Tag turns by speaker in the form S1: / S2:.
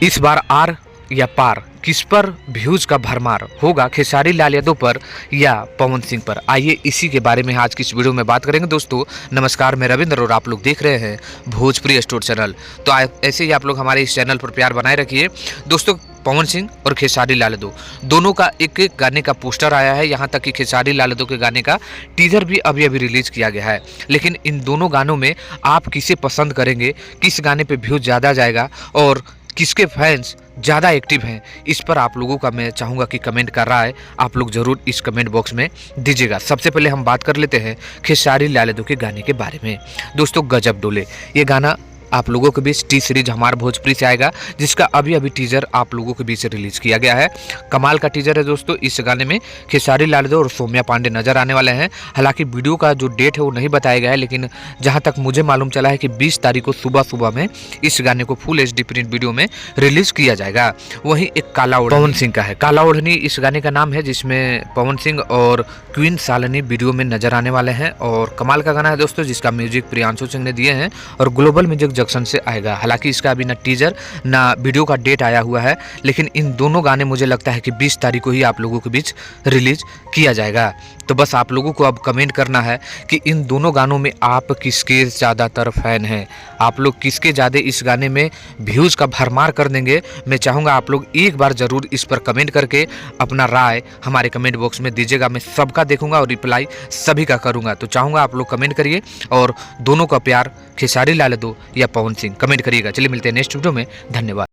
S1: इस बार आर या पार, किस पर व्यूज का भरमार होगा? खेसारी लाल यादव पर या पवन सिंह पर? आइए इसी के बारे में आज की इस वीडियो में बात करेंगे। दोस्तों नमस्कार, मैं रविंद्र और आप लोग देख रहे हैं भोजपुरी स्टोर चैनल। तो ऐसे ही आप लोग हमारे इस चैनल पर प्यार बनाए रखिए। दोस्तों पवन सिंह और खेसारी लाल यादव दोनों का एक एक गाने का पोस्टर आया है। यहाँ तक कि खेसारी लाल यादव के गाने का टीजर भी अभी अभी रिलीज किया गया है। लेकिन इन दोनों गानों में आप किसे पसंद करेंगे, किस गाने पे व्यूज ज़्यादा जाएगा और किसके फैंस ज़्यादा एक्टिव हैं, इस पर आप लोगों का मैं चाहूँगा कि कमेंट कर रहा है आप लोग ज़रूर इस कमेंट बॉक्स में दीजिएगा। सबसे पहले हम बात कर लेते हैं खेसारी लाल यादव के गाने के बारे में। दोस्तों गजब डोले ये गाना आप लोगों के बीच टी सीरीज हमार भोजपुरी से आएगा, जिसका अभी अभी टीजर आप लोगों के बीच रिलीज किया गया है। कमाल का टीजर है दोस्तों। इस गाने में खेसारी लाल यादव और सौम्या पांडे नजर आने वाले हैं। हालांकि वीडियो का जो डेट है वो नहीं बताया गया है, लेकिन जहां तक मुझे मालूम चला है कि 20 तारीख को सुबह सुबह में इस गाने को फुल HD प्रिंट वीडियो में रिलीज किया जाएगा। वहीं एक काला ओढ़नी पवन सिंह का है। काला ओढ़नी इस गाने का नाम है, जिसमें पवन सिंह और क्वीन सालनी वीडियो में नजर आने वाले हैं। और कमाल का गाना है दोस्तों, जिसका म्यूजिक प्रियांशु सिंह ने दिए हैं और ग्लोबल म्यूजिक जंक्शन से आएगा। हालांकि इसका अभी ना टीजर ना वीडियो का डेट आया हुआ है, लेकिन इन दोनों गाने मुझे लगता है कि 20 तारीख को ही आप लोगों के बीच रिलीज किया जाएगा। तो बस आप लोगों को अब कमेंट करना है कि इन दोनों गानों में आप किसके ज़्यादातर फैन हैं, आप लोग किसके ज़्यादा इस गाने में व्यूज़ का भरमार कर देंगे। मैं चाहूँगा आप लोग एक बार ज़रूर इस पर कमेंट करके अपना राय हमारे कमेंट बॉक्स में दीजिएगा। मैं सबका देखूंगा और रिप्लाई सभी का करूँगा। तो चाहूँगा आप लोग कमेंट करिए और दोनों का प्यार खेसारी लाल यादव या पवन सिंह कमेंट करिएगा। चलिए मिलते हैं नेक्स्ट वीडियो में। धन्यवाद।